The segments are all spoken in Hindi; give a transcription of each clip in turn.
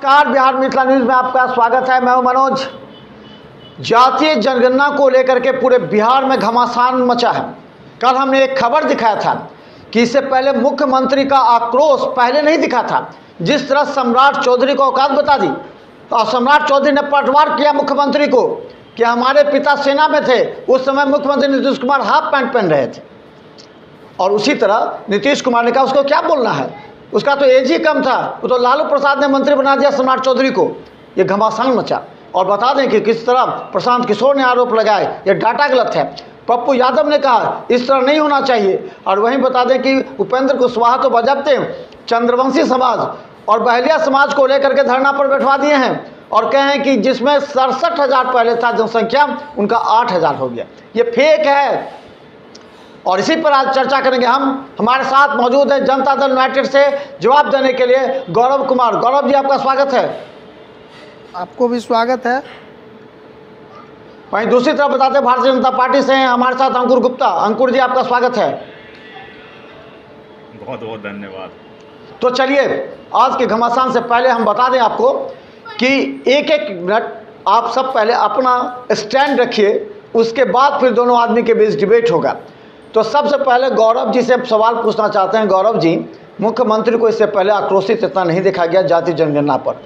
नमस्कार, बिहार मिथिला न्यूज में आपका स्वागत है। मैं हूं मनोज। जातीय जनगणना को लेकर के पूरे बिहार में घमासान मचा है। कल हमने एक खबर दिखाया था कि इससे पहले मुख्यमंत्री का आक्रोश पहले नहीं दिखा था। जिस तरह सम्राट चौधरी को औकात बता दी और सम्राट चौधरी ने पलटवार किया मुख्यमंत्री को कि हमारे पिता सेना में थे, उस समय मुख्यमंत्री नीतीश कुमार हाफ पैंट पहन रहे थे। और उसी तरह नीतीश कुमार ने कहा उसको क्या बोलना है, उसका तो एज ही कम था, वो तो लालू प्रसाद ने मंत्री बना दिया सम्राट चौधरी को। ये घमासान मचा। और बता दें कि किस तरह प्रशांत किशोर ने आरोप लगाए, ये डाटा गलत है। पप्पू यादव ने कहा इस तरह नहीं होना चाहिए। और वहीं बता दें कि उपेंद्र कुशवाहा तो बजाते चंद्रवंशी समाज और बहलिया समाज को लेकर के धरना पर बैठवा दिए हैं और कहे हैं कि जिसमें 67,000 पहले था जनसंख्या, उनका 8,000 हो गया। ये फेक है। और इसी पर आज चर्चा करेंगे हम। हमारे साथ मौजूद है जनता दल यूनाइटेड से जवाब देने के लिए गौरव कुमार। गौरव जी, आपका स्वागत है। आपको भी स्वागत है। वहीं दूसरी तरफ बताते हैं भारतीय जनता पार्टी से हैं हमारे साथ अंकुर गुप्ता। अंकुर जी, आपका स्वागत है। बहुत बहुत धन्यवाद। तो चलिए, आज के घमासान से पहले हम बता दें आपको कि एक एक मिनट आप सब पहले अपना स्टैंड रखिए, उसके बाद फिर दोनों आदमी के बीच डिबेट होगा। तो सबसे पहले गौरव जी से सवाल पूछना चाहते हैं। गौरव जी, मुख्यमंत्री को इससे पहले आक्रोशित इतना नहीं देखा गया जाति जनगणना पर।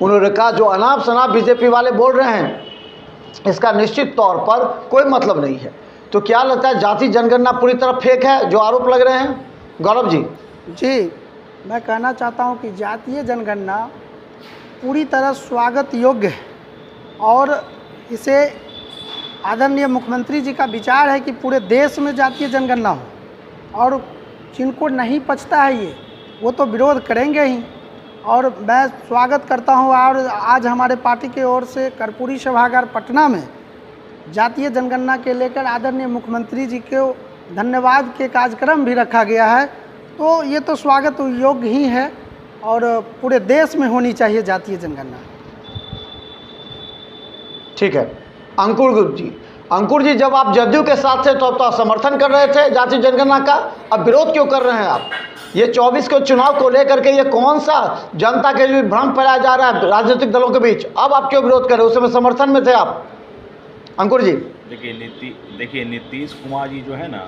उन्होंने कहा जो अनाप शनाप बीजेपी वाले बोल रहे हैं, इसका निश्चित तौर पर कोई मतलब नहीं है। तो क्या लगता है जाति जनगणना पूरी तरह फेक है जो आरोप लग रहे हैं? गौरव जी। जी, मैं कहना चाहता हूं कि जातीय जनगणना पूरी तरह स्वागत योग्य है और इसे आदरणीय मुख्यमंत्री जी का विचार है कि पूरे देश में जातीय जनगणना हो। और जिनको नहीं पचता है ये, वो तो विरोध करेंगे ही। और मैं स्वागत करता हूँ। और आज हमारे पार्टी की ओर से कर्पूरी सभागार पटना में जातीय जनगणना के लेकर आदरणीय मुख्यमंत्री जी को धन्यवाद के कार्यक्रम भी रखा गया है। तो ये तो स्वागत योग्य ही है और पूरे देश में होनी चाहिए जातीय जनगणना। ठीक है। अंकुर जी, अंकुर जी, जब आप जदयू के साथ थे तो समर्थन कर रहे थे जातीय जनगणना का, अब विरोध क्यों कर रहे हैं आप? ये 24 के चुनाव को लेकर के ये कौन सा जनता के लिए भ्रम फैलाया जा रहा है राजनीतिक दलों के बीच? अब आप क्यों विरोध कर रहे हो? उस समय समर्थन में थे आप। अंकुर जी। देखिए नीतीश कुमार जी जो है ना,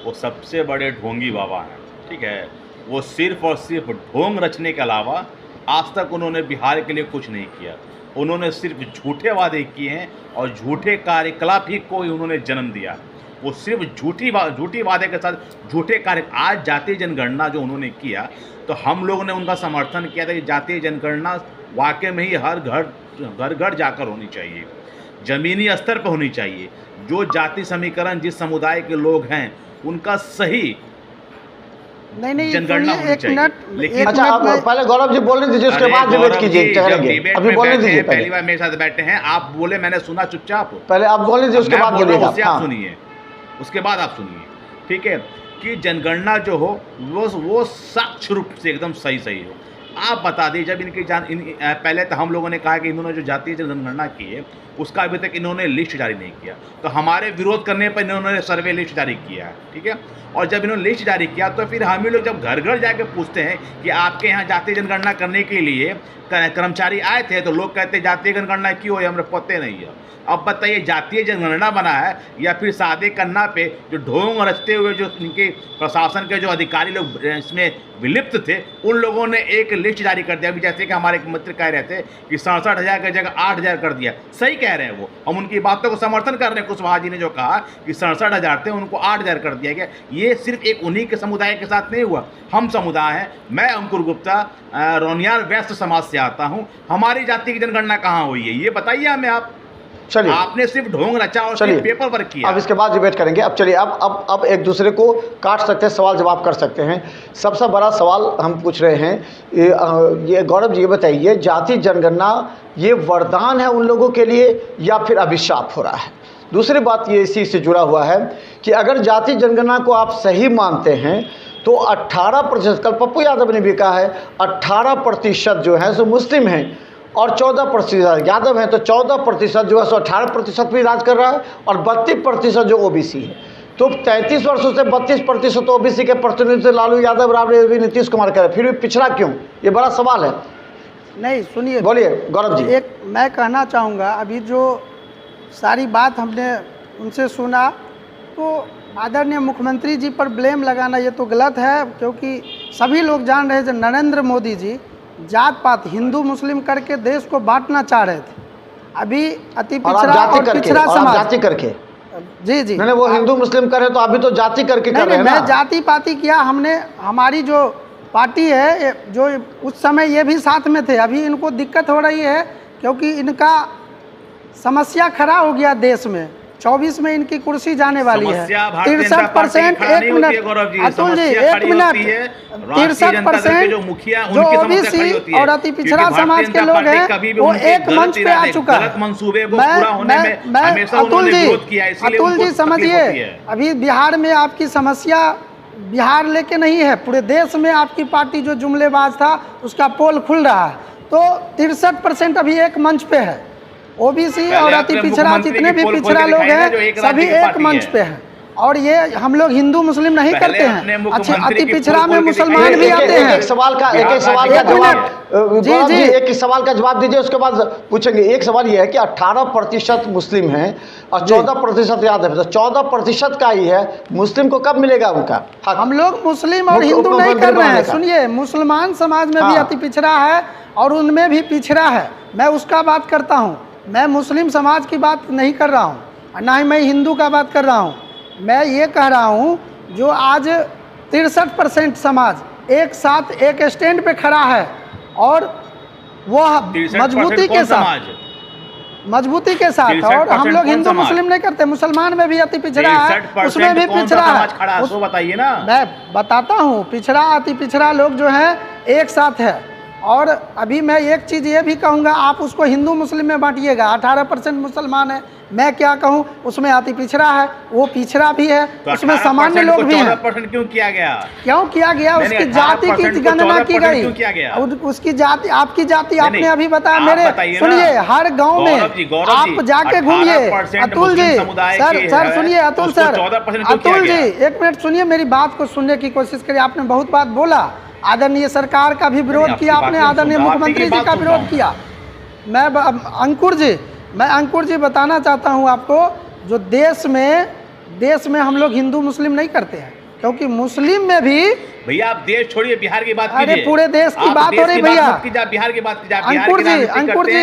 वो सबसे बड़े ढोंगी बाबा हैं। ठीक है, वो सिर्फ और सिर्फ ढोंग रचने के अलावा आज तक उन्होंने बिहार के लिए कुछ नहीं किया। उन्होंने सिर्फ झूठे वादे किए हैं और झूठे कार्यकलाप ही को उन्होंने जन्म दिया। वो सिर्फ झूठी वादे के साथ झूठे कार्य। आज जातीय जनगणना जो उन्होंने किया, तो हम लोगों ने उनका समर्थन किया था कि जातीय जनगणना वाकई में ही हर घर जाकर होनी चाहिए, ज़मीनी स्तर पर होनी चाहिए। जो जाति समीकरण जिस समुदाय के लोग हैं उनका सही नहीं जनगणना होनी चाहिए। लेकिन अच्छा, आप पहले गौरव जी बोलने दीजिए, उसके बाद डिबेट कीजिए। अभी बोलने दीजिए। पहली बार मेरे साथ बैठे हैं, आप बोले, मैंने सुना चुपचाप। पहले आप बोलने दीजिए, उसके बाद बोलिएगा। आप सुनिए, उसके बाद आप सुनिए। ठीक है, कि जनगणना जो हो वो साक्ष्य रूप से एकदम सही हो। आप बता दीजिए, जब पहले तो हम लोगों ने कहा कि इन्होंने जो जातीय जनगणना की है उसका अभी तक इन्होंने लिस्ट जारी नहीं किया, तो हमारे विरोध करने पर इन्होंने सर्वे लिस्ट जारी किया है। ठीक है, और जब इन्होंने लिस्ट जारी किया तो फिर हम ही लोग जब घर घर जाके पूछते हैं कि आपके यहाँ जातीय जनगणना करने के लिए कर्मचारी आए थे, तो लोग कहते हैं जातीय जनगणना क्यों है, हमें पता नहीं है। अब बताइए, जातीय जनगणना बना है या फिर सादे कन्ना पे जो ढोंग रचते हुए जो इनके प्रशासन के जो अधिकारी लोग इसमें विलिप्त थे, उन लोगों ने एक लिस्ट जारी कर दिया। अभी जैसे कि हमारे मंत्री कह रहे थे कि 67,000 की जगह 8,000 कर दिया। सही कह रहे हैं वो, हम उनकी बातों को समर्थन कर रहे हैं। कुशवाहा जी ने जो कहा कि 67,000 थे, उनको 8,000 कर दिया गया। ये सिर्फ एक उन्हीं के समुदाय के साथ नहीं हुआ, हम समुदाय हैं। मैं अंकुर गुप्ता रोनियाल व्यस्त समाज से आता हूँ। हमारी जाति की जनगणना कहाँ हुई है, ये बताइए हमें आप। चलिए, आपने सिर्फ ढोंग रचा और सिर्फ पेपर वर्क किया। अब इसके बाद डिबेट करेंगे। अब चलिए, अब एक दूसरे को काट सकते हैं, सवाल जवाब कर सकते हैं। सबसे बड़ा सवाल हम पूछ रहे हैं, ये गौरव जी ये बताइए, जाति जनगणना ये वरदान है उन लोगों के लिए या फिर अभिशाप हो रहा है? दूसरी बात ये इसी से जुड़ा हुआ है कि अगर जाति जनगणना को आप सही मानते हैं तो 18%, कल पप्पू यादव ने भी कहा है, 18% जो है सो मुस्लिम हैं और 14% यादव हैं। तो 14% जो है सो 18% भी राज कर रहा है और 32% जो ओबीसी है। तो 33 वर्षों से 32% ओबीसी के प्रतिनिधित्व लालू यादव, राबड़ी नीतीश कुमार करे, फिर भी पिछड़ा क्यों? ये बड़ा सवाल है। नहीं सुनिए, बोलिए गौरव जी। एक मैं कहना चाहूँगा, अभी जो सारी बात हमने उनसे सुना, तो आदरणीय मुख्यमंत्री जी पर ब्लेम लगाना ये तो गलत है, क्योंकि सभी लोग जान रहे हैं नरेंद्र मोदी जी जात पात हिंदू मुस्लिम करके देश को बांटना चाह रहे थे। अभी अति पिछड़ा और पिछड़ा समाज जाति करके, जी जी नहीं वो हिंदू मुस्लिम करे तो अभी तो जाति करके कर रहे हैं ना। मैं जाति पाति किया, हमने हमारी जो पार्टी है जो उस समय ये भी साथ में थे। अभी इनको दिक्कत हो रही है क्योंकि इनका समस्या खड़ा हो गया देश में। 24 में इनकी कुर्सी जाने वाली है। 63%, एक मिनट अतुल जी, एक मिनट, 63% जो ओबीसी और अति पिछड़ा समाज के लोग हैं वो एक मंच पे आ चुका है। मैं अतुल जी समझिए, अभी बिहार में आपकी समस्या बिहार लेके नहीं है, पूरे देश में आपकी पार्टी जो जुमलेबाज था उसका पोल खुल रहा है। तो 63% अभी एक मंच पे है। ओबीसी और अति पिछड़ा जितने भी पिछड़ा लोग हैं सभी एक मंच पे हैं। और ये हम लोग हिंदू मुस्लिम नहीं करते हैं, अच्छे अति पिछड़ा में मुसलमान भी आते हैं। एक सवाल का जवाब जी, एक सवाल का जवाब दीजिए, उसके बाद पूछेंगे। एक सवाल ये है कि 18% मुस्लिम हैं और 14% यादव है, तो 14% का ही है, मुस्लिम को कब मिलेगा उनका हक? हम लोग मुस्लिम और हिंदू नहीं कर रहे हैं। सुनिए, मुसलमान समाज में भी अति पिछड़ा है और उनमें भी पिछड़ा है, मैं उसका बात करता हूँ। मैं मुस्लिम समाज की बात नहीं कर रहा हूँ, ना ही मैं हिंदू का बात कर रहा हूँ। मैं ये कह रहा हूँ जो आज 63% समाज एक साथ एक स्टैंड पे खड़ा है और वो मजबूती के साथ और हम लोग हिंदू मुस्लिम नहीं करते। मुसलमान में भी अति पिछड़ा है, उसमें भी पिछड़ा है। उसको बताइए ना। मैं बताता हूँ, पिछड़ा अति पिछड़ा लोग जो है एक साथ है। और अभी मैं एक चीज़ ये भी कहूँगा, आप उसको हिंदू मुस्लिम में बांटिएगा। 18% मुसलमान है, मैं क्या कहूँ, उसमें अति पिछड़ा है, वो पिछड़ा भी है, तो उसमें सामान्य लोग भी हैं। 14% क्यों किया गया? क्यों किया गया? उसकी जाति की गणना की गई। उसकी जाति, आपकी जाति आपने अभी बताया। मेरे सुनिए, हर गांव में आप जाके घूमिए। अतुल जी, सर सुनिए, अतुल जी एक मिनट सुनिए, मेरी बात को सुनने की कोशिश करिए। आपने बहुत बात बोला, आदरणीय सरकार का भी विरोध किया आपने, आदरणीय मुख्यमंत्री जी का विरोध किया। मैं अंकुर जी बताना चाहता हूं आपको, जो देश में हम लोग हिंदू मुस्लिम नहीं करते हैं, क्योंकि मुस्लिम में भी भैया आप देश छोड़िए, बिहार की बात कीजिए। अरे पूरे देश की बात हो रही भैया। बिहार की बात कीजिए।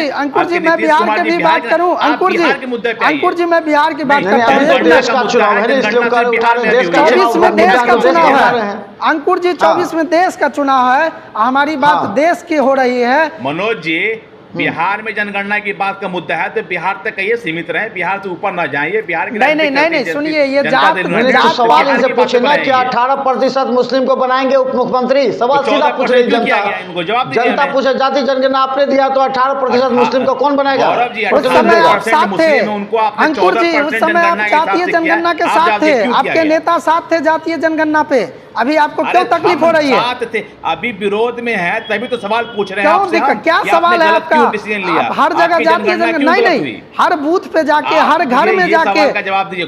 अंकुर जी मैं बिहार की भी बात करूं। अंकुर जी मैं बिहार की बात करता हूँ। 24 में देश का चुनाव है अंकुर जी, 24 में देश का चुनाव है। हमारी बात देश की हो रही है। मनोज जी, बिहार में जनगणना की बात का मुद्दा है तो बिहार तक कहिए सीमित रहे, बिहार से ऊपर ना जाइए। बिहार की नहीं सुनिए, ये सवाल इनसे पूछे ना कि 18% मुस्लिम को बनाएंगे उप मुख्यमंत्री। सवाल सीधा पूछ रही जनता पूछे, जाति जनगणना आपने दिया तो 18% मुस्लिम को कौन बनाएगा? उस समय आप साथ थे अंकुर जी, उस समय आप जातीय जनगणना के साथ थे, आपके नेता साथ थे जातीय जनगणना पे। अभी आपको क्यों तकलीफ हो रही है? अभी विरोध में है तभी तो सवाल पूछ रहे हैं। क्या सवाल है आपका? हर जगह जातीय जनगणना नहीं, हर बूथ पे जाके, हर घर में जाके का जवाब दीजिए।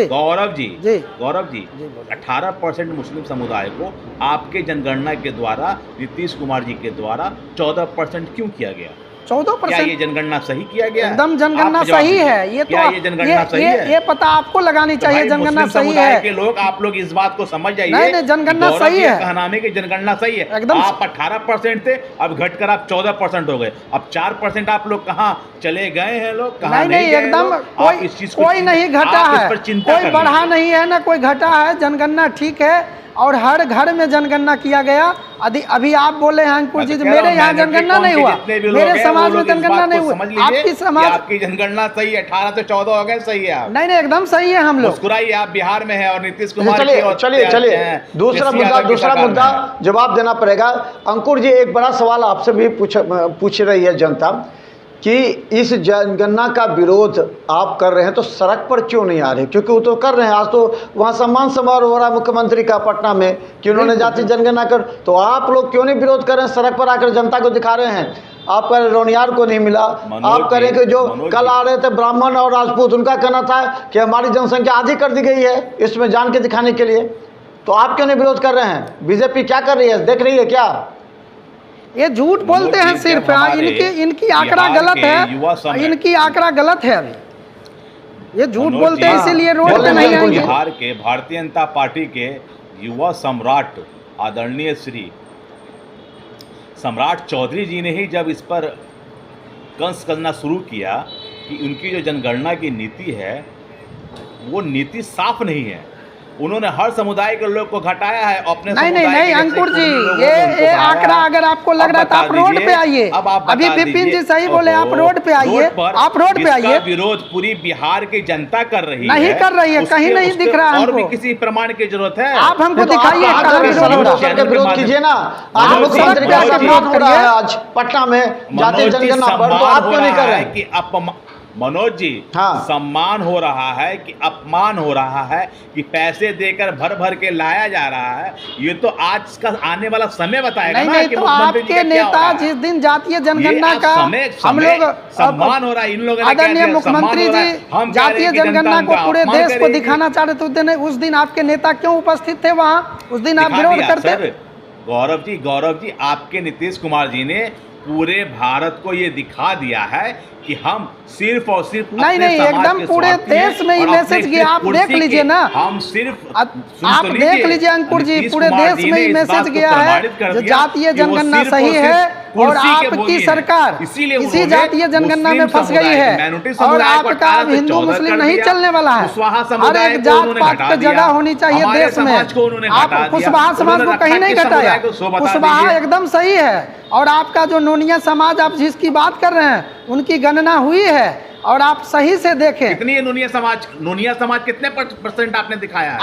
गौरव जी 18% मुस्लिम समुदाय को आपके जनगणना के द्वारा, नीतीश कुमार जी के द्वारा 14% क्यों किया गया? 14%? क्या ये जनगणना सही किया गया? एकदम जनगणना सही है। ये तो ये जनगणना सही है? ये पता आपको लगानी चाहिए। जनगणना सही है के लोग, आप लोग इस बात को समझ जाइए। नहीं, जनगणना सही है। कहनामे की जनगणना सही है। एकदम। आप 18% थे, अब घटकर आप 14% हो गए। अब 4% आप लोग कहाँ चले गए हैं? लोग कहाँ नहीं, एकदम कोई नहीं घटा है, कोई बढ़ा नहीं है ना कोई घटा है। जनगणना ठीक है और हर घर में जनगणना किया गया। अभी आप बोले हैं अंकुर जी, मेरे यहाँ जनगणना नहीं हुआ, मेरे समाज में जनगणना नहीं हुआ। आपकी समाज, आपकी जनगणना सही है, 18 से 14 हो गए, सही है। नहीं एकदम सही है। हम लोग मुस्कुराइए, आप बिहार में है और नीतीश कुमार। चलिए दूसरा मुद्दा जवाब देना पड़ेगा। अंकुर जी, एक बड़ा सवाल आपसे भी पूछ रही है जनता कि इस जनगणना का विरोध आप कर रहे हैं तो सड़क पर क्यों नहीं आ रहे? क्योंकि वो तो कर रहे हैं। आज तो वहाँ सम्मान समारोह हो रहा है मुख्यमंत्री का पटना में कि उन्होंने जाति जनगणना कर, तो आप लोग क्यों नहीं विरोध कर रहे हैं? सड़क पर आकर जनता को दिखा रहे हैं। आप कह रहे रोनियार को नहीं मिला, आप कह रहे कि जो कल आ रहे थे ब्राह्मण और राजपूत, उनका कहना था कि हमारी जनसंख्या आधी कर दी गई है इसमें जान के दिखाने के लिए, तो आप क्यों नहीं विरोध कर रहे हैं? बीजेपी क्या कर रही है, देख रही है क्या? ये झूठ बोलते हैं सिर्फ। इनकी आंकड़ा गलत है, इनकी आंकड़ा गलत है। अभी ये झूठ बोलते हैं, इसीलिए रोड पे नहीं आएंगे। बिहार के भारतीय जनता पार्टी के युवा सम्राट आदरणीय श्री सम्राट चौधरी जी ने ही जब इस पर कंस करना शुरू किया कि उनकी जो जनगणना की नीति है वो नीति साफ नहीं है, उन्होंने हर समुदाय के लोग को घटाया है अपने नहीं अंकुर जी, ये आंकड़ा अगर आपको लग रहा है तो आप रोड पे आइए। अभी विपिन जी सही बोले, आप रोड पे आइए, आप रोड पे आइए। विरोध पूरी बिहार की जनता कर रही है, नहीं कर रही है, कहीं नहीं दिख रहा है। और भी किसी प्रमाण की जरूरत है, आप हमको दिखाइए कहाँ विरोध कीजिए ना। आज मुख्यमंत्री का विरोध हो रहा है आज पटना में जातीय जनगणना पर, तो आप क्यों नहीं कर रहे हैं? कि मनोज जी, हाँ। सम्मान हो रहा है कि अपमान हो रहा है कि पैसे देकर भर भर के लाया जा रहा है, ये तो आज का आने वाला समय बताएगा ना कि तो मुख्यमंत्री जी आपके का क्या नेता होगा। जिस दिन जातीय जनगणना का हम लोग सम्मान हो रहा है, इन लोगों ने आदरणीय मुख्यमंत्री जी जातीय जनगणना को पूरे देश को दिखाना चाह रहे थे, उस दिन आपके नेता क्यों उपस्थित थे वहाँ? उस दिन आप विरोध करते। गौरव जी, आपके नीतीश कुमार जी ने पूरे भारत को ये दिखा दिया है कि हम सिर्फ और सिर्फ नहीं एकदम पूरे देश में ही मैसेज गया। आप देख लीजिए ना, हम सिर्फ आप देख लीजिए अंकुर जी, पूरे देश में ही मैसेज गया है जो जातीय जनगणना सही है और आपकी सरकार इसी जातीय जनगणना में फंस गई है और आपका हिंदू मुस्लिम नहीं चलने वाला है। हर एक जात पात की जगह होनी चाहिए देश में। आप कुशवाहा समाज को कहीं नहीं घटाया, कुशवाहा एकदम सही है। और आपका जो नोनिया समाज आप जिसकी बात कर रहे हैं उनकी गणना हुई है और आप सही से देखें। कितनी है नोनिया समाज कितने % आपने दिखाया है?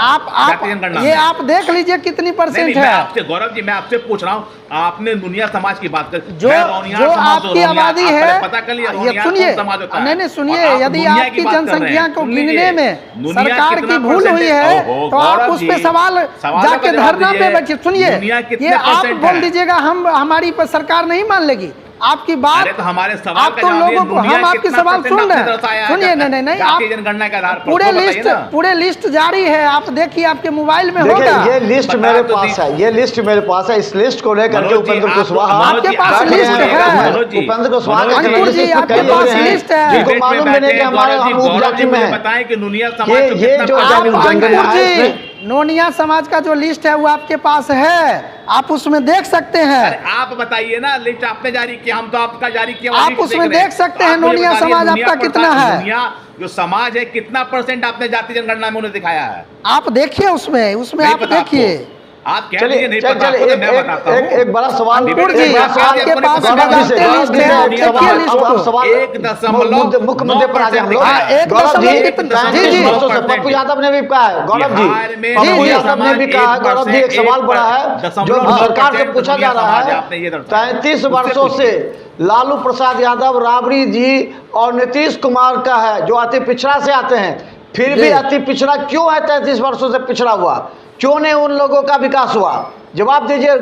आप देख लीजिए कितनी % है। आपसे गौरव जी, मैं आपसे पूछ रहा हूँ, आपने नोनिया समाज की बात कर, जो आपकी आबादी है, पता कर लिया सुनिए, नहीं सुनिए, यदि आपकी जनसंख्या को गिनने में सरकार की भूल हुई है तो आप उस पर सवाल जाके धरना पे बैठिए। सुनिए, ये आप बोल दीजिएगा हम हमारी पर सरकार नहीं मान लेगी आपकी बात। तो हमारे सवाल आप तो लोगों को, हम आपकी सवाल सुन रहे हैं। सुनिए, नहीं आप जनगणना के आधार पर पूरे लिस्ट जारी है, आप देखिए आपके मोबाइल में होगा। ये लिस्ट मेरे पास है, ये लिस्ट मेरे पास है। इस लिस्ट को लेकर के उपेंद्र कुशवाहा आपके पास लिस्ट है, उपेंद्र कुशवाहा अंकुर जी आपके पास लिस्ट है, जिनको मालूम भी नहीं कि हमारे हम उपजाति में है। बताएं कि नोनिया समाज ये जो जनगणना है, नोनिया समाज का जो लिस्ट है वो आपके पास है, आप उसमें देख सकते हैं। आप बताइए ना, लिस्ट आपने जारी किया, हम तो आपका जारी किया, आप उसमें देख सकते हैं नोनिया समाज आपका कितना है। नोनिया जो समाज है कितना % आपने जातीय जनगणना में उन्हें दिखाया है? आप देखिए उसमें आप देखिए। आप कह रही नहीं पता, मैं बताता हूं। एक बड़ा सवाल आपके पास मुख्य मुद्दे पर आ गए हम लोग। पप्पू यादव ने भी कहा है, गौरव जी, पप्पू यादव ने भी कहा है, गौरव जी, एक सवाल बड़ा है जो सरकार से पूछा जा रहा है। 33 वर्षों से लालू प्रसाद यादव, राबड़ी जी और नीतीश कुमार का है जो अति पिछड़ा से आते हैं, फिर भी अति पिछड़ा क्यों है? 33 वर्षों से पिछड़ा हुआ क्यों नहीं उन लोगों का विकास हुआ? जवाब दीजिए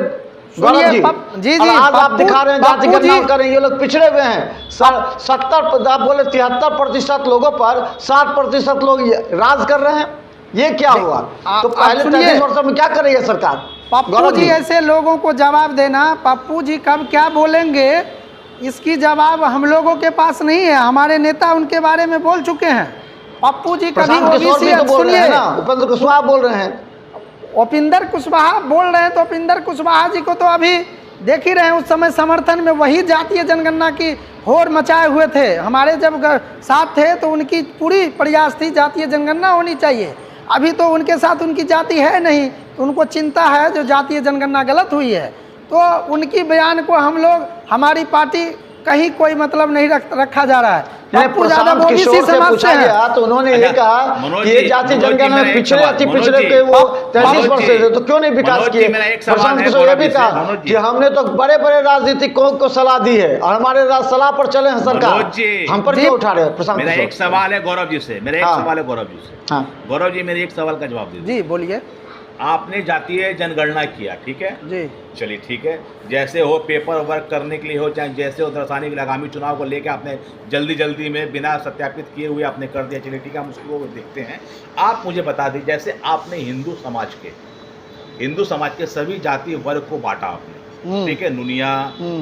गौरव जी। जी आज आप दिखा रहे हैं जाति गणना कर रहे हैं, ये लोग पिछड़े हुए हैं। 70 आप बोले 73% लोगों पर 60% लोग राज कर रहे हैं, ये क्या हुआ? तो पहले 33 वर्षों में क्या कर रही है सरकार? पप्पू जी ऐसे लोगों को जवाब देना, पप्पू जी कब क्या बोलेंगे इसकी जवाब हम लोगों के पास नहीं है। हमारे नेता उनके बारे में बोल चुके हैं। पप्पू जी कभी ओबीसी, सुनिए, उपेंद्र कुशवाहा बोल रहे हैं, उपेंद्र कुशवाहा बोल रहे हैं, तो उपेंद्र कुशवाहा जी को तो अभी देख ही रहे हैं, उस समय समर्थन में वही जातीय जनगणना की होड़ मचाए हुए थे। हमारे जब साथ थे तो उनकी पूरी प्रयास थी जातीय जनगणना होनी चाहिए। अभी तो उनके साथ उनकी जाति है नहीं, तो उनको चिंता है जो जातीय जनगणना गलत हुई है, तो उनकी बयान को हम लोग, हमारी पार्टी कहीं कोई मतलब नहीं रखा जा रहा है। पप्पू यादव ओबीसी समाज से गया तो उन्होंने ये कहा कि ये जातीय जनगणना में पिछड़े अति पिछड़े के वो 33 वर्ष से, तो क्यों नहीं विकास किए? प्रशांत किशोर ये भी कहा कि हमने तो बड़े बड़े राजनीतिकों को सलाह दी है और हमारे सलाह पर चले हैं सरकार, हम पर क्यों उठा रहे हैं? प्रशांत, मेरा एक सवाल है गौरव जी से, मेरा एक सवाल है गौरव जी से। गौरव जी, मेरे एक सवाल का जवाब दीजिए। जी बोलिए। आपने जातीय जनगणना किया, ठीक है जी, चलिए ठीक है, जैसे हो पेपर वर्क करने के लिए हो, चाहे जैसे हो दर्शाने के लिए, आगामी चुनाव को लेकर आपने जल्दी में बिना सत्यापित किए हुए आपने कर दिया, चलिए ठीक है, हम उसको देखते हैं। आप मुझे बता दीजिए, जैसे आपने हिंदू समाज के सभी जाति वर्ग को बांटा आपने, ठीक है, नुनिया,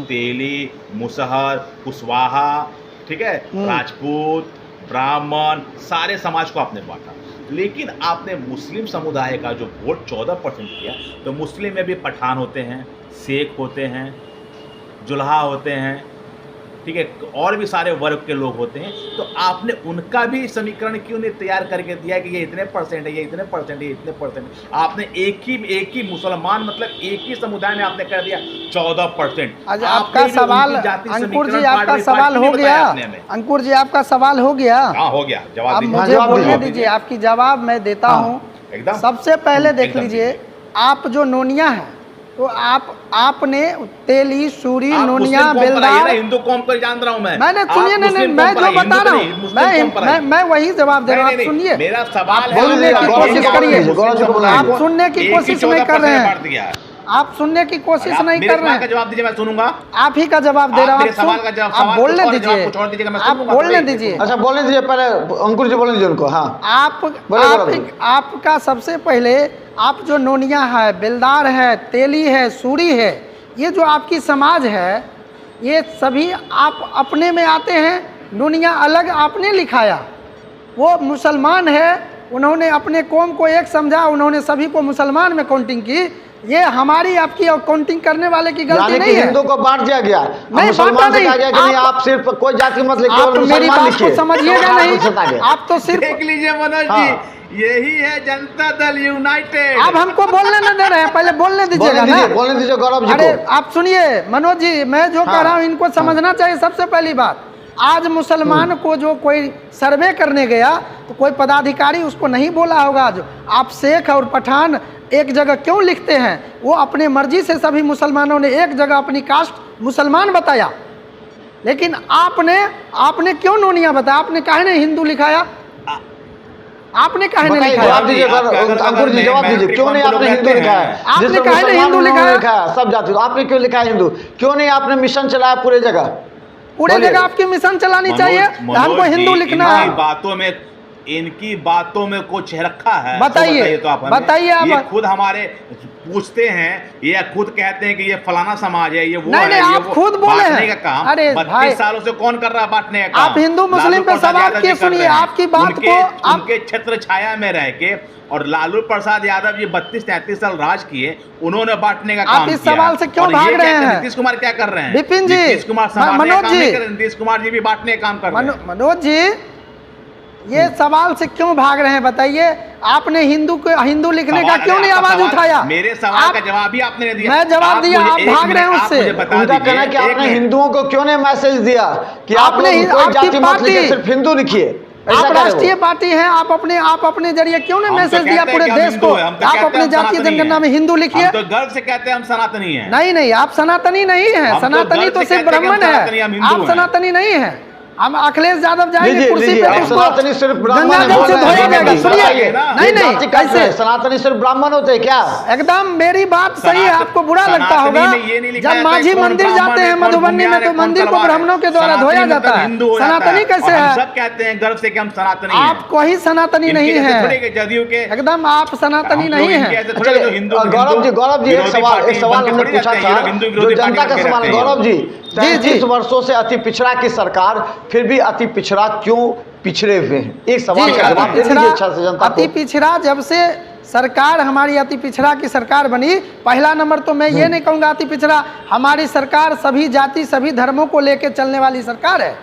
तेली, मुसहर, कुशवाहा, ठीक है, राजपूत, ब्राह्मण, सारे समाज को आपने बांटा। लेकिन आपने मुस्लिम समुदाय का जो वोट 14% किया, तो मुस्लिम में भी पठान होते हैं, शेख होते हैं, जुल्हा होते हैं, ठीक है, और भी सारे वर्ग के लोग होते हैं, तो आपने उनका भी समीकरण क्यों नहीं तैयार करके दिया कि ये इतने परसेंट है, ये इतने परसेंट है, ये इतने परसेंट है? आपने एक ही मुसलमान मतलब एक ही समुदाय में आपने कर दिया 14%। अच्छा, आपका सवाल अंकुर जी, आपका सवाल हो गया। अंकुर जी, आपका सवाल हो गया। हाँ, हो गया। जवाब अब मुझे बोलने दीजिए, आपकी जवाब मैं देता हूँ। एकदम। सबसे पहले देख लीजिए, आप जो नोनिया है, तो आपने तेली, सूरी, नोनिया, बेलदार, हिंदू कौम को जान रहा हूं मैंने सुनिए, नहीं, मैं जो बता रहा हूँ, मैं वही जवाब दे रहा हूँ। सुनिए, मेरा सवाल बोलने की कोशिश करिए, आप सुनने की कोशिश नहीं कर रहे हैं, आप सुनने की कोशिश नहीं कर रहे हैं। जवाब दीजिए, मैं सुनूंगा। आप ही का जवाब दे रहा हूँ, आप बोलने दीजिए, आप बोलने दीजिए। अच्छा, बोलने दीजिए, पहले अंकुर जी बोलने दीजिए उनको। हाँ, आपका सबसे पहले, आप जो नोनिया है, बेलदार है, तेली है, सूरी है, ये जो आपकी समाज है, ये सभी आप अपने में आते हैं। नोनिया अलग आपने लिखाया, वो मुसलमान है, उन्होंने अपने कौम को एक समझा, उन्होंने सभी को मुसलमान में काउंटिंग की। ये हमारी आपकी काउंटिंग करने वाले की गलती नहीं है। हिंदू को बांट दिया गया, नहीं, मुसलमान से कहा गया कि नहीं, आप सिर्फ कोई जाति मत लिखिए, आप मेरी बात को समझिएगा नहीं, आप तो सिर्फ देख लीजिए मनोज जी, यही है जनता दल यूनाइटेड। आप हमको बोलने न दे रहे हैं, पहले बोलने दीजिएगा ना। बोलने दीजिए गौरव जी को। अरे आप सुनिए मनोज जी, मैं जो कह रहा हूँ इनको समझना चाहिए। सबसे पहली बात, आज मुसलमान को जो कोई सर्वे करने गया, तो कोई पदाधिकारी उसको नहीं बोला होगा जो आप शेख और पठान एक जगह क्यों लिखते हैं। वो अपने मर्जी से सभी मुसलमानों ने एक जगह अपनी कास्ट मुसलमान बताया, लेकिन आपने क्यों नोनिया बताया? आपने काहे नहीं हिंदू लिखाया? आपने काहे नहीं लिखाया? अंकुर जी जवाब दीजिए, क्यों नहीं आपने हिंदू लिखा है? आपने काहे नहीं हिंदू लिखाया? सब जाति, आपने क्यों लिखा है हिंदू? क्यों नहीं आपने मिशन चलाया पूरे जगह? पूरे जगह आपकी मिशन चलानी चाहिए, हमको हिंदू लिखना है। इनकी बातों में कुछ रखा है? बताइए, तो आप बताइए। ये खुद हमारे पूछते हैं, ये खुद कहते हैं कि ये फलाना समाज है, ये वो नहीं, है, आप खुद बोले हैं का काम। अरे 32 सालों से कौन कर रहा है बांटने का काम? आप हिंदू मुस्लिम पे सवाल किए, सुनिए आपकी बात को। उनके छत्र छाया में रह के, और लालू प्रसाद यादव जी 32-33 साल राज किए, उन्होंने बांटने का काम किया। आप इस सवाल से क्यों भाग रहे हैं? नीतीश कुमार क्या कर रहे हैं? विपिन जी, नीतीश कुमार, मनोज जी, नीतीश कुमार जी भी बांटने का काम कर रहे हैं। मनोज जी, ये सवाल से क्यों भाग रहे हैं बताइए? आपने हिंदू लिखने का क्यों नहीं आवाज उठाया? मेरे सवाल का जवाब भी आपने दिया। मैं जवाब दिया, आप भाग रहे हैं उससे। उनका कहना है कि आपने हिंदुओं को क्यों नहीं मैसेज दिया कि आपने कोई जाति मत लिखिए, सिर्फ हिंदू लिखिए। आप राष्ट्रीय पार्टी हैं, आप अपने जरिए क्यों नहीं मैसेज दिया पूरे देश को? आप अपने जातीय जनगणना में हिंदू लिखिए। तो गर्व से कहते हैं हम सनातनी हैं। नहीं, आप सनातनी नहीं है। सनातनी तो सिर्फ ब्राह्मण है, आप सनातनी नहीं है। हम अखिलेश यादव जाएंगे कुर्सी पे, सनातनी सिर्फ ब्राह्मण गंगा जल से धोया जाएगा। सुनिए, नहीं, कैसे सनातनी सिर्फ ब्राह्मण होते हैं क्या? एकदम मेरी बात सही है, आपको बुरा लगता होगा। जब माझी मंदिर जाते हैं मधुबनी में, तो मंदिर को ब्राह्मणों के द्वारा धोया जाता है। सनातनी कैसे है? सब कहते हैं गर्व से कि हम सनातनी हैं। आप कोई सनातनी नहीं है, एकदम आप सनातनी नहीं है। गौरव जी एक सवाल हमने पूछा था, जो जनता का सवाल। गौरव जी, 33 वर्षों से अति पिछड़ा की सरकार फिर भी अति पिछड़ा क्यों पिछड़े हुए हैं? एक सवाल का जवाब दे दीजिए अच्छा से जनता को। अति पिछड़ा, जब से सरकार हमारी अति पिछड़ा की सरकार बनी, पहला नंबर तो मैं ये नहीं कहूँगा अति पिछड़ा, हमारी सरकार सभी जाति सभी धर्मों को लेकर चलने वाली सरकार है,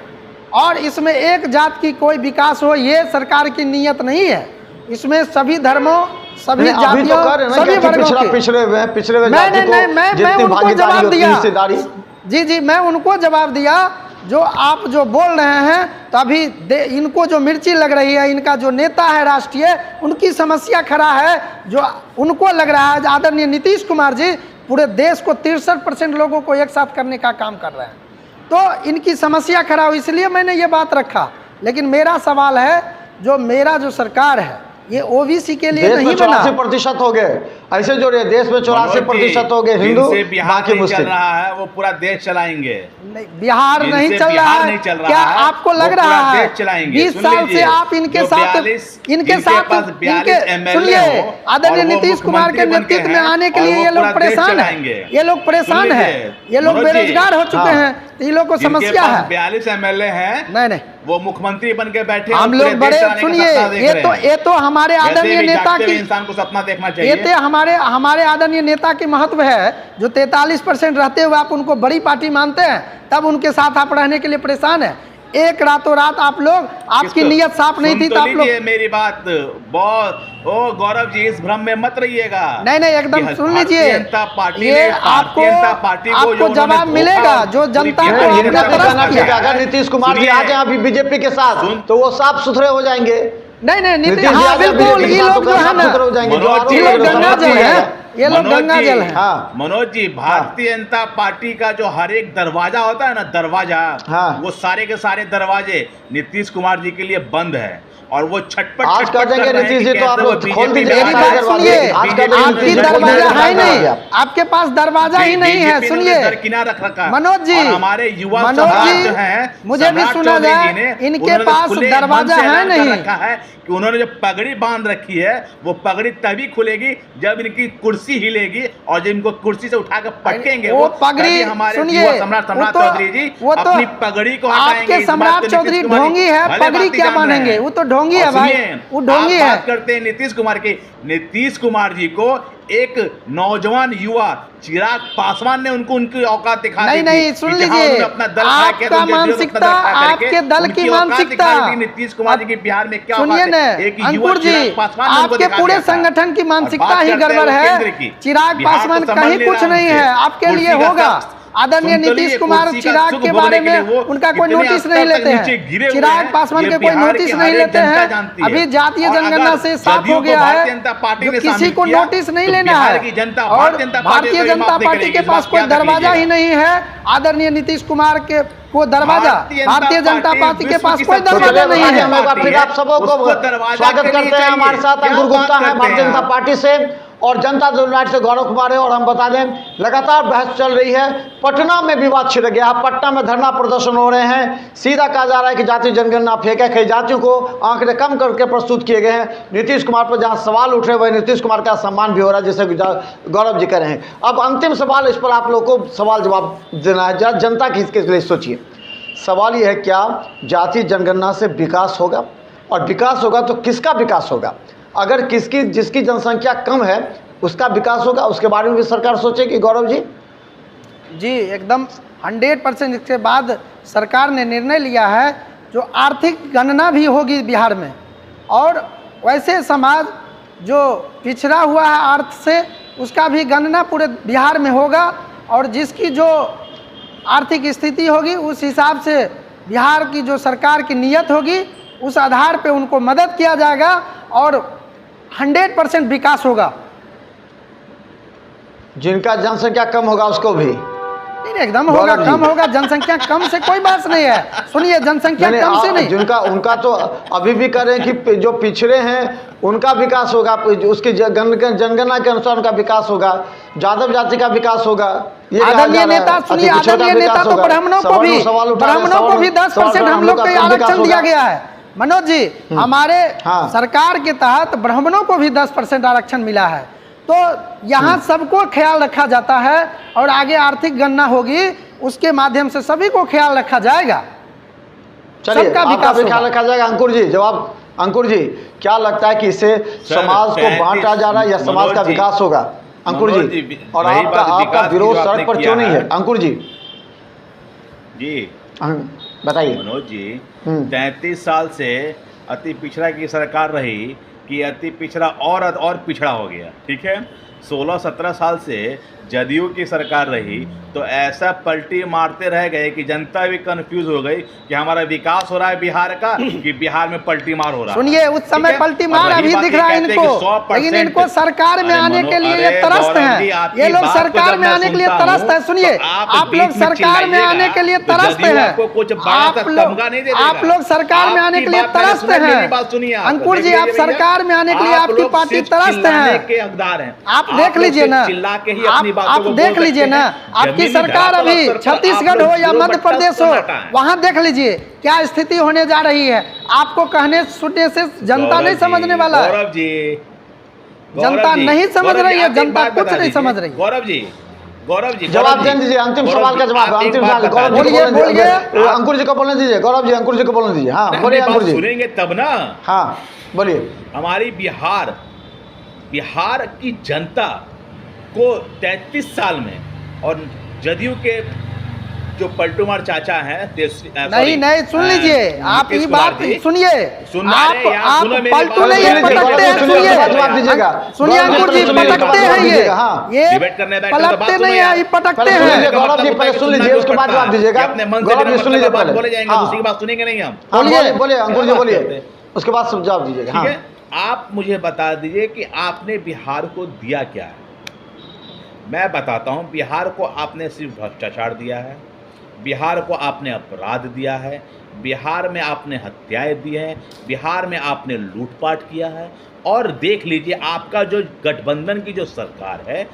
और इसमें एक जात की कोई विकास हो ये सरकार की नीयत नहीं है। इसमें सभी धर्मों सभी जातियों सभी वर्गों के पिछड़े हुए मैं उनको जवाब दिया। जी, मैं उनको जवाब दिया जो आप जो बोल रहे हैं। तो अभी इनको जो मिर्ची लग रही है, इनका जो नेता है राष्ट्रीय, उनकी समस्या खड़ा है, जो उनको लग रहा है आदरणीय नीतीश कुमार जी पूरे देश को 63% लोगों को एक साथ करने का काम कर रहे हैं, तो इनकी समस्या खड़ा हो, इसलिए मैंने ये बात रखा। लेकिन मेरा सवाल है, जो मेरा जो सरकार है ये ओबीसी के लिए नहीं बना। 84% हो गए, ऐसे जोड़िए, देश में 84% हो गए हिंदू, जिनसे बिहार बाकी नहीं चल मुस्लिम। रहा है वो पूरा देश चलाएंगे। नहीं, बिहार नहीं जिनसे चल रहा बिहार है, नहीं चल रहा क्या है, आपको वो लग पूरा रहा है देश चलाएंगे। 20 सुन साल से लीजिए, आप इनके जो साथ 42 इनके जिनके साथ पास 42 MLA सुनिए, हो आदरणीय और वो नीतीश कुमार के मुख्यमंत्री बन के नेतृत्व में हैं आने के और लिए वो ये लोग पूरा देश परेशान चलाएंगे। है, ये लोग परेशान सुन है, लीजिए, ये लोग मनोज जी, बेरोजगार हो चुके हाँ। हैं, तो ये लोग को जिनके समस्या पास है। 42 MLA हैं, नहीं नहीं, वो मुख्यमंत्री बन के बैठे और हम पूरे लोग देश बड़े चलाने का सुनिए, सपना देख रहे हैं। ये तो हमारे वैसे आदरणीय भी नेता जागते हुए की, इंसान को सपना देखना ये चाहिए। तो हमारे आदरणीय नेता की महत्व है, जो 43% रहते हुए आप उनको बड़ी पार्टी मानते हैं, तब उनके साथ आप रहने के लिए परेशान है। एक रातों रात आप लोग, आपकी किसको? नीयत साफ नहीं थी, सुन तो आप लोग, लीजिए मेरी बात, बहुत ओ गौरव जी इस भ्रम में मत रहिएगा। नहीं नहीं, एकदम कि सुन भारतीय लीजिए, जनता पार्टी ये ने आपको भारतीय जनता पार्टी को जो आपको उन्होंने जवाब धोखा मिलेगा, और जो पूरी जनता बिहार को की आपने इनका जनता भी तरस कहना किया। ठीक है, अगर नीतीश कुमार जी सुनिए, आ जाए अभी बीजेपी के साथ तो वो साफ सुथरे हो जाएंगे। नहीं नहीं, नीतीश नीतीश, जी हाँ आ जाए बिल्कुल, बीजेपी ये के साथ लोग तो जो है साफ ना, सुथरे हो जाएंगे। जो मनोज आरोप जी, ये लोग लगे, गंगा समझ जल लीजिए। है, ये लोग मनोज गंगा जी, जल है। हाँ मनोज जी, भारतीय जनता पार्टी का जो हर एक दरवाजा होता है ना, दरवाजा, हाँ। वो सारे के सारे दरवाजे नीतीश कुमार जी के लिए बंद है और वो छटपट आज छटपट कर देंगे रहे हैं नीतीश कि जी, तो आप कैसे वो लोग BJP खोल दीजिए में मेरी आ सारे बात जाए। सुनिए, आज का दिन आपकी नीतीश जी खोल दरवाजा देंगे, है नहीं, आप। आपके पास दरवाजा ही नहीं है। BJP ने सुनिए दरकिनार रख रखा। मनोज जी, और हमारे युवा मनोज सम्राट जी, जो हैं, मुझे भी सम्राट सुना चौधरी जाए, जी ने, इनके उन्होंने पास खुले दरवाजा मन से है ऐलान कर नहीं। रखा है कि उन्होंने जो पगड़ी बांध रखी है वो पगड़ी तभी खुलेगी जब इनकी कुर्सी हिलेगी और जब इनको कुर्सी से उठा कर पटकेंगे वो पगड़ी, तभी हमारे सुनिए, युवा सम्राट चौधरी जी वो तो अपनी पगड़ी को हटाएंगे। आपके इस बात सम्राट तो चौधरी नीतीश कुमार जी ढोंगी है, भले पगड़ी बात ही क्या जान रहे बांधेंगे, हैं। वो तो ढोंगी है और भाई, सुनिए, वो ढोंगी आप है। बात करते हैं नीतीश कुमार की, नीतीश कुमार जी को एक नौजवान युवा चिराग पासवान ने उनको उनकी औकात दिखा दी नहीं थी नहीं, कि सुन जहां लीजिए, उन्होंने अपना दल खड़ा किया तो आपका उनके विरोध में मानसिकता, अपना दल खड़ा करके आपके दल उनकी की औकात मानसिकता, दिखाई थी नीतीश कुमार जी की बिहार में क्या सुनिए औकात है। न एक युवा अंकुर जी, चिराग पासवान ने उनको आपके दिखा पूरे दिया था। संगठन की और मानसिकता बात ही करते हैं गड़बड़ वो है। केंद्र की। चिराग बिहार तो पासवान संभल कहीं नहीं कुछ रहा नहीं उनसे। है, आपके कुर्सी लिए का होगा। सब- आदरणीय सुन तो नीतीश लीजिए, कुमार कुर्सी का चिराग सुख के भोगने बारे के लिए में वो उनका कोई कितने नोटिस स्तर नहीं तक लेते नीचे गिरे हैं, हुए चिराग हैं, पासवान ये के कोई बिहार नोटिस की नहीं हर एक लेते जनता हैं। जानती है। अभी जातीय और जनगणना अगर से साफ जदयू हो को गया भारतीय है, जनता पार्टी जो ने किसी शामिल को किया, नोटिस नहीं तो लेना बिहार है। की जनता और भारतीय जनता पार्टी भारतीय को ये जनता माफ नहीं पार्टी करेगी, के इस पास बात कोई याद रख दरवाजा ही लीजिएगा। नहीं है। आदरणीय नीतीश कुमार के को दरवाजा, भारतीय जनता पार्टी के पास कोई तो दरवाजा चलिए नहीं आज है। हम एक बार फिर आप सबों को उसको दरवाजा स्वागत के लिए करते हैं। चाहिए। हमारे साथ क्या अंकुर बात गुप्ता है करते भारतीय हैं जनता आप? पार्टी से और जनता दल यूनाइटेड से गौरव कुमार है। और हम बता दें लगातार बहस चल रही है, पटना में विवाद छिड़ गया। पटना में धरना प्रदर्शन हो रहे हैं। सीधा कहा जा रहा है कि जातीय जनगणना फेक है, कई जातियों को आंकड़े कम करके प्रस्तुत किए गए हैं। नीतीश कुमार पर जहां सवाल उठ रहे हैं वही नीतीश कुमार का सम्मान भी हो रहा है, जैसे गौरव जी कह रहे हैं। अब अंतिम सवाल, इस पर आप लोग को सवाल जवाब देना है, जनता की इसके लिए सोचिए। सवाल ये है, क्या जातीय जनगणना से विकास होगा? और विकास होगा तो किसका विकास होगा? अगर जिसकी जनसंख्या कम है उसका विकास होगा, उसके बारे में भी सरकार सोचेगी। गौरव जी जी एकदम 100%। इसके बाद सरकार ने निर्णय लिया है जो आर्थिक गणना भी होगी बिहार में, और वैसे समाज जो पिछड़ा हुआ है अर्थ से उसका भी गणना पूरे बिहार में होगा। और जिसकी जो आर्थिक स्थिति होगी उस हिसाब से बिहार की जो सरकार की नीयत होगी उस आधार पे उनको मदद किया जाएगा और 100% विकास होगा। जिनका जनसंख्या कम होगा उसको भी नहीं एकदम होगा, कम होगा। जनसंख्या कम से कोई बात नहीं है। सुनिए, जनसंख्या कम से नहीं, जिनका उनका तो अभी भी करें कि जो पिछड़े हैं उनका विकास होगा, उसकी जनगणना के अनुसार उनका विकास होगा, यादव जाति का विकास होगा। आदरणीय नेता सुनिए, आदरणीय नेता तो ब्राह्मणों को भी 10% हम लोग को आरक्षण दिया गया है। मनोज जी, हमारे सरकार के तहत ब्राह्मणों को भी 10% आरक्षण मिला है। तो यहाँ सबको ख्याल रखा जाता है और आगे आर्थिक गणना होगी उसके माध्यम से सभी को ख्याल रखा जाएगा। चलिए, आपका भी ख्याल रखा जाएगा। अंकुर जी जवाब, अंकुर जी क्या लगता है कि इससे समाज को बांटा जा रहा है या समाज का विकास होगा? अंकुर जी, और आपका विरोध सड़क पर क्यों नहीं है? अंकुर जी जी बताइए। मनोज जी, 33 साल से अति पिछड़ा की सरकार रही कि अति पिछड़ा और पिछड़ा हो गया। ठीक है, 16-17 साल से जदयू की सरकार रही तो ऐसा पलटी मारते रह गए कि जनता भी कंफ्यूज हो गई कि हमारा विकास हो रहा है बिहार का कि बिहार में पलटी मार हो रहा है। सुनिए, उस समय पल्टी मार अभी दिख रहा है इनको, लेकिन इनको सरकार में आने के लिए ये तरस्त है। ये लोग सरकार में आने के लिए तरस्त है। सुनिए, आप लोग सरकार में आने के लिए तरस्त हैं। आप लोग सरकार में आने के लिए तरस्त हैं। अंकुर जी, आप सरकार में आने के लिए आपकी पार्टी तरस्त है। के हकदार हैं। आप देख लोग लीजिए सिर्फ ना, चिल्ला के ही अपनी बातों आप को बोल देख सकते लीजिए ना, हैं। आपकी जमीनी सरकार धरातल अभी स्तर पर छत्तीसगढ़ आप हो लोग या जीरो मध्य बट्टा प्रदेश हो, सन्नाटा है। वहां देख लीजिए क्या स्थिति होने जा रही है। आपको कहने सुनने से जनता नहीं समझने वाला है। गौरव जी, जनता नहीं समझ रही है, आप एक जनता बात कुछ बता नहीं दीजिए। समझ रही है। गौरव जी जवाब दे दीजिए, अंतिम सवाल का जवाब, अंतिम सवाल गौरव जी को बोलिए, बोलने दीजिए, बोलिए। अंकुर जी को बोलने दीजिए, गौरव जी अंकुर जी को बोलने दीजिए। हाँ बोलिए अंकुर जी। सुनेंगे तब ना। हाँ बोलिए। हमारी बिहार की जनता को 33 साल में, और जदयू के जो पलटूमार चाचा हैं नहीं सुन लीजिए, आप ये बात सुनिए, आप पलटू नहीं है, पटकते हैं। सुनिए अंकुर जी, पटकते हैं ये पलटते नहीं है, ये पटकते हैं। गौरव जी पहले सुन लीजिए, उसके बाद जवाब दीजिएगा। अपने मन गौरव जी सुन लीजिए पहले, बोले जाएंगे, दूसरी बात सुनेंगे नहीं हम। बोलिए बोलिए अंकुर जी बोलिए, उसके बाद सब जवाब दीजिएगा। ठीक हाँ है, आप मुझे बता दीजिए कि आपने बिहार को दिया क्या है। मैं बताता हूं, बिहार को आपने सिर्फ भ्रष्टाचार दिया है, बिहार को आपने अपराध दिया है, बिहार में आपने हत्याएं दी हैं, बिहार में आपने लूटपाट किया है। और देख लीजिए आपका जो गठबंधन की जो सरकार है,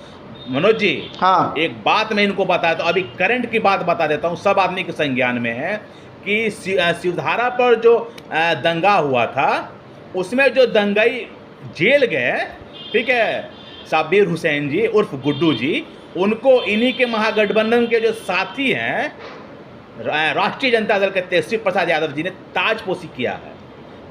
मनोज जी, हाँ एक बात मैं इनको बताता हूँ, अभी करंट की बात बता देता हूँ, सब आदमी के संज्ञान में है कि शिवधारा पर जो दंगा हुआ था, उसमें जो दंगाई जेल गए, ठीक है, साबिर हुसैन जी उर्फ गुड्डू जी, उनको इन्हीं के महागठबंधन के जो साथी हैं राष्ट्रीय जनता दल के तेजस्वी प्रसाद यादव जी ने ताजपोशी किया है।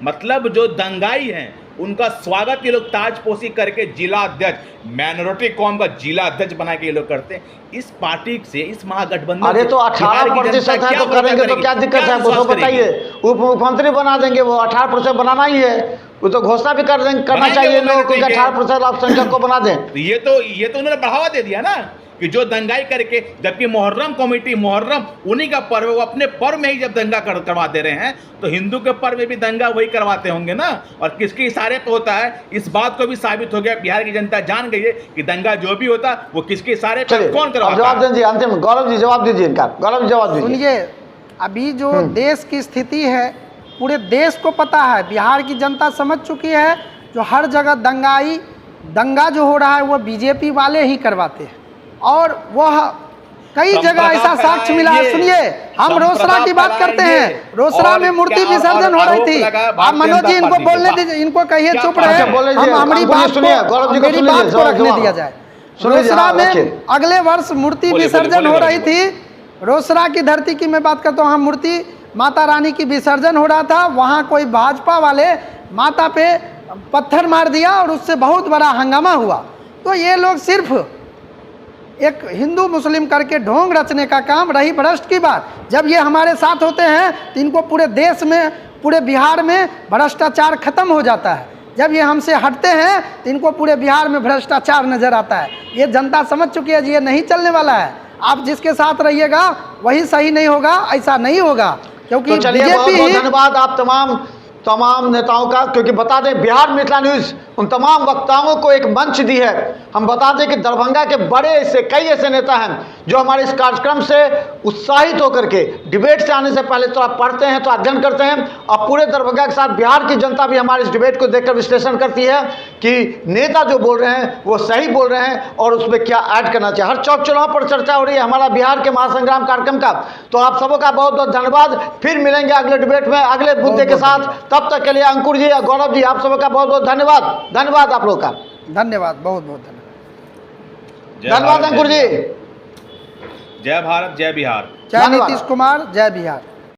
मतलब जो दंगाई हैं उनका स्वागत ये लोग ताजपोशी करके जिला अध्यक्ष, माइनॉरिटी कौम का जिला अध्यक्ष बना के ये लोग करते हैं। इस पार्टी से, इस महागठबंधन, अरे तो 18% है तो करेंगे तो क्या दिक्कत है, वो तो बताइए। उप मुख्यमंत्री बना देंगे, वो 18% बनाना ही है, वो तो घोषणा भी कर देंगे, करना चाहिए लोगों को 18% अल्पसंख्यक को बना दें। ये तो उन्होंने बढ़ावा दे दिया ना, कि जो दंगाई करके, जबकि मुहर्रम कमेटी, मुहर्रम उन्हीं का पर्व है, वो अपने पर्व में ही जब दंगा करवा दे रहे हैं, तो हिंदू के पर्व में भी दंगा वही करवाते होंगे ना। और किसके इशारे पे होता है, इस बात को भी साबित हो गया, बिहार की जनता जान गई है कि दंगा जो भी होता वो किसके इशारे पे, कौन करवाता है। जवाब दीजिए अंतिम, गौरव जी जवाब दीजिए इनका, गौरव जी जवाब दीजिए। सुनिए, अभी जो देश की स्थिति है पूरे देश को पता है, बिहार की जनता समझ चुकी है। जो हर जगह दंगा जो हो रहा है वो बीजेपी वाले ही करवाते हैं, और वह कई जगह ऐसा साक्ष्य मिला है। सुनिए, हम रोसड़ा की बात करते हैं, रोसड़ा में मूर्ति विसर्जन हो रही थी। आप मनोज जी इनको बोलने दीजिए, इनको कहिए चुप रहे, हम हमारी बात को, मेरी बात को रखने दिया जाए। रोसड़ा में अगले वर्ष मूर्ति विसर्जन हो रही थी, रोसड़ा की धरती की मैं बात करता हूँ, हम मूर्ति माता रानी की विसर्जन हो रहा था, वहाँ कोई भाजपा वाले माता पे पत्थर मार दिया और उससे बहुत बड़ा हंगामा हुआ। तो ये लोग सिर्फ एक हिंदू मुस्लिम करके ढोंग रचने का काम, रही भ्रष्ट की बात। जब ये हमारे साथ होते हैं तो इनको पूरे देश में, पूरे बिहार में भ्रष्टाचार खत्म हो जाता है। जब ये हमसे हटते हैं तो इनको पूरे बिहार में भ्रष्टाचार नजर आता है। ये जनता समझ चुकी है जी, ये नहीं चलने वाला है। आप जिसके साथ रहिएगा वही सही नहीं होगा, ऐसा नहीं होगा, क्योंकि तो चलिए बहुत बहुत धन्यवाद आप तमाम नेताओं का, क्योंकि बता दें बिहार मिथिला न्यूज़ उन तमाम वक्ताओं को एक मंच दी है। हम बता दें कि दरभंगा के कई ऐसे नेता हैं जो हमारे इस कार्यक्रम से उत्साहित होकर के डिबेट से आने से पहले थोड़ा पढ़ते हैं, तो अध्ययन करते हैं, और पूरे दरभंगा के साथ बिहार की जनता भी हमारे इस डिबेट को देखकर विश्लेषण करती है कि नेता जो बोल रहे हैं वो सही बोल रहे हैं और उसमें क्या ऐड करना चाहिए। हर चौक चौराहों पर चर्चा हो रही है हमारा बिहार के महासंग्राम कार्यक्रम का। तो आप सबों का बहुत बहुत धन्यवाद। फिर मिलेंगे अगले डिबेट में अगले मुद्दे के साथ। तब तक के लिए अंकुर जी या गौरव जी, आप सबों का बहुत बहुत धन्यवाद आप लोग का धन्यवाद, बहुत बहुत धन्यवाद अंकुर जी। जय भारत, जय बिहार, जय नीतीश कुमार, जय बिहार।